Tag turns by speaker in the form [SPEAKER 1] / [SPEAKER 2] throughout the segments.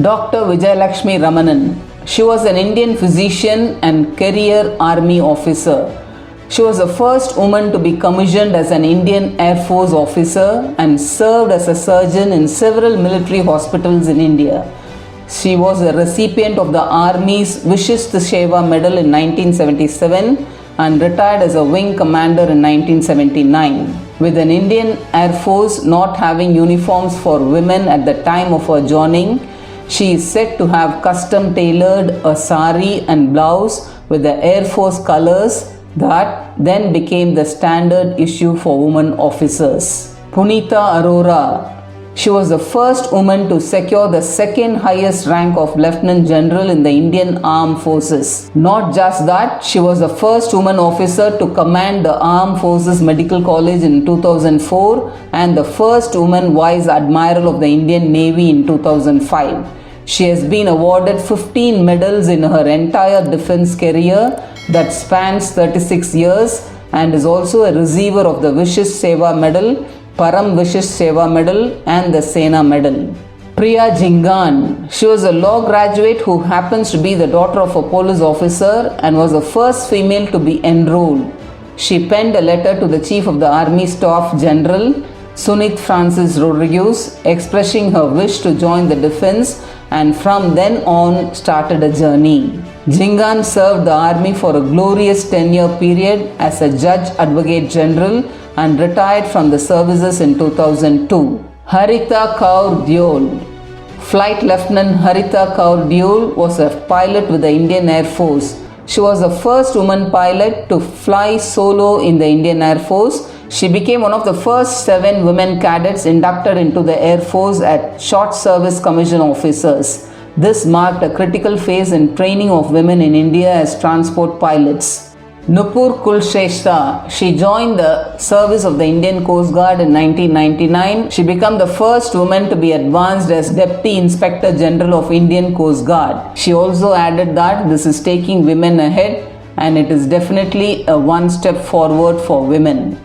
[SPEAKER 1] Dr. Vijayalakshmi Ramanan. She was an Indian physician and career army officer. She was the first woman to be commissioned as an Indian Air Force officer and served as a surgeon in several military hospitals in India. She was a recipient of the Army's Vishisht Seva Medal in 1977 and retired as a wing commander in 1979. With an Indian Air Force not having uniforms for women at the time of her joining, she is said to have custom tailored a sari and blouse with the Air Force colors that then became the standard issue for women officers. Punita Arora. She was the first woman to secure the second highest rank of Lieutenant General in the Indian Armed Forces. Not just that, she was the first woman officer to command the Armed Forces Medical College in 2004 and the first woman Vice Admiral of the Indian Navy in 2005. She has been awarded 15 medals in her entire defense career that spans 36 years and is also a receiver of the Vishisht Seva Medal, Param Vishisht Seva Medal and the Sena Medal. Priya Jingan. She was a law graduate who happens to be the daughter of a police officer and was the first female to be enrolled. She penned a letter to the Chief of the Army Staff General, Sunit Francis Rodriguez, expressing her wish to join the defense and from then on started a journey. Jingan served the army for a glorious 10-year period as a Judge Advocate General and retired from the services in 2002. Harita Kaur Deol. Flight Lieutenant Harita Kaur Deol was a pilot with the Indian Air Force. She was the first woman pilot to fly solo in the Indian Air Force. She became one of the first 7 women cadets inducted into the Air Force as Short Service Commission officers. This marked a critical phase in training of women in India as transport pilots. Nupur Kulshrestha. She joined the service of the Indian Coast Guard in 1999. She became the first woman to be advanced as Deputy Inspector General of Indian Coast Guard. She also added that this is taking women ahead and it is definitely a one step forward for women.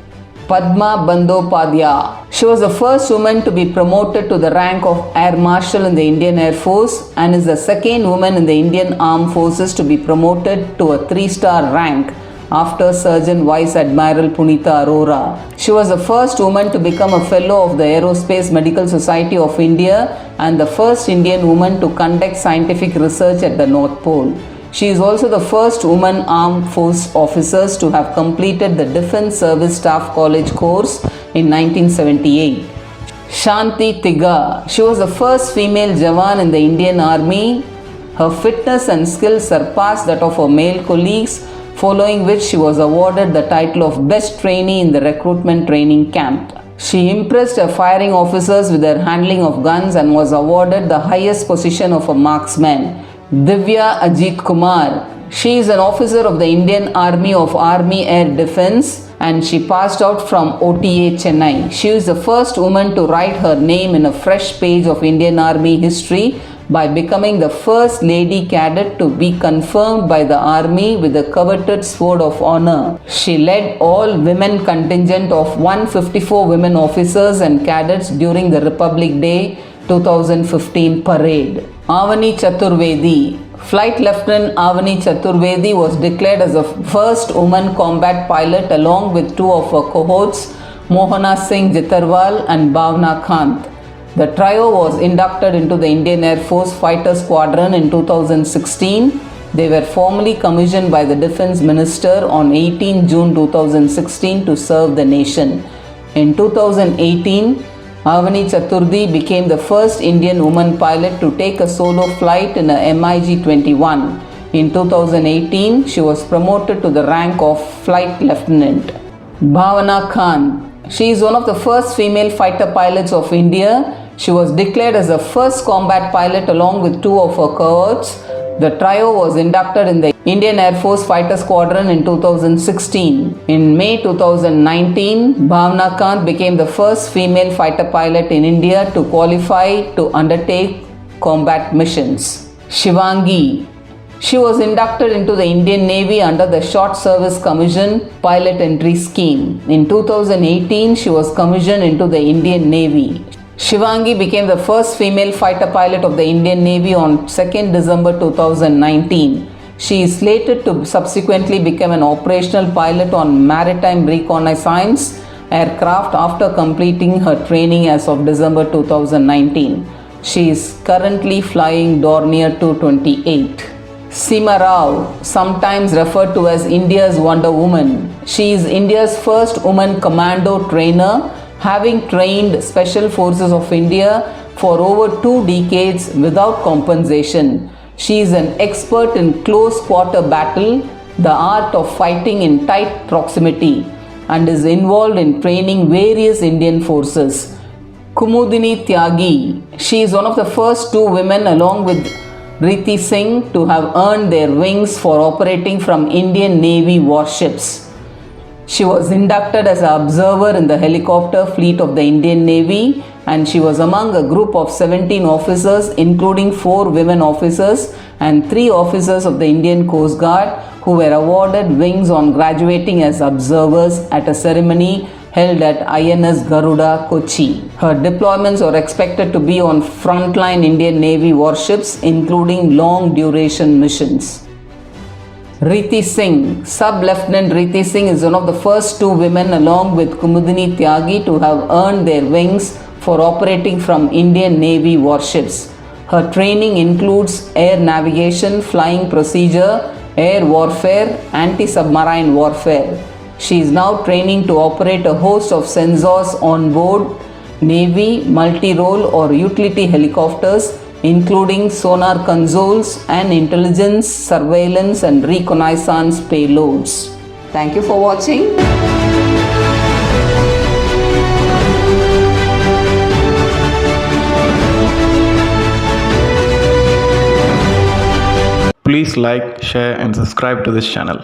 [SPEAKER 1] Padma Bandopadhyay. She was the first woman to be promoted to the rank of Air Marshal in the Indian Air Force and is the second woman in the Indian Armed Forces to be promoted to a 3-star rank after Surgeon Vice Admiral Punita Arora. She was the first woman to become a Fellow of the Aerospace Medical Society of India and the first Indian woman to conduct scientific research at the North Pole. She is also the first woman armed force officers to have completed the Defence Service Staff College course in 1978. Shanti Tiga. She was the first female Jawan in the Indian Army. Her fitness and skills surpassed that of her male colleagues, following which she was awarded the title of Best Trainee in the recruitment training camp. She impressed her firing officers with her handling of guns and was awarded the highest position of a marksman. Divya Ajit Kumar. She is an officer of the Indian Army of Army Air Defence and she passed out from OTA Chennai. She is the first woman to write her name in a fresh page of Indian Army history by becoming the first lady cadet to be confirmed by the Army with the coveted Sword of Honor. She led all women contingent of 154 women officers and cadets during the Republic Day 2015 parade. Avani Chaturvedi. Flight Lieutenant Avani Chaturvedi was declared as the first woman combat pilot along with 2 of her cohorts, Mohana Singh Jitarwal and Bhavna Kant. The trio was inducted into the Indian Air Force Fighter Squadron in 2016. They were formally commissioned by the Defence Minister on 18 June 2016 to serve the nation. In 2018, Avani Chaturvedi became the first Indian woman pilot to take a solo flight in a MiG-21. In 2018, she was promoted to the rank of Flight Lieutenant. Bhavna Khan. She is one of the first female fighter pilots of India. She was declared as the first combat pilot along with 2 of her cohorts, The trio was inducted in the Indian Air Force Fighter Squadron in 2016. In May 2019, Bhavna Kant became the first female fighter pilot in India to qualify to undertake combat missions. Shivangi. She was inducted into the Indian Navy under the Short Service Commission Pilot Entry Scheme. In 2018, she was commissioned into the Indian Navy. Shivangi became the first female fighter pilot of the Indian Navy on 2nd December 2019. She is slated to subsequently become an operational pilot on maritime reconnaissance aircraft after completing her training as of December 2019. She is currently flying Dornier 228. Seema Rao, sometimes referred to as India's Wonder Woman. She is India's first woman commando trainer, having trained Special Forces of India for over 2 decades without compensation. She is an expert in close quarter battle, the art of fighting in tight proximity, and is involved in training various Indian forces. Kumudini Tyagi. She is one of the first 2 women, along with Riti Singh, to have earned their wings for operating from Indian Navy warships. She was inducted as an observer in the helicopter fleet of the Indian Navy, and she was among a group of 17 officers, including 4 women officers and 3 officers of the Indian Coast Guard, who were awarded wings on graduating as observers at a ceremony held at INS Garuda, Kochi. Her deployments are expected to be on frontline Indian Navy warships, including long-duration missions. Riti Singh. Sub-Lieutenant Riti Singh is one of the first 2 women, along with Kumudini Tyagi, to have earned their wings for operating from Indian Navy warships. Her training includes air navigation, flying procedure, air warfare, anti-submarine warfare. She is now training to operate a host of sensors on board Navy multi-role or utility helicopters, including sonar consoles and intelligence, surveillance and reconnaissance payloads. Thank you for watching.
[SPEAKER 2] Please like, share and subscribe to this channel.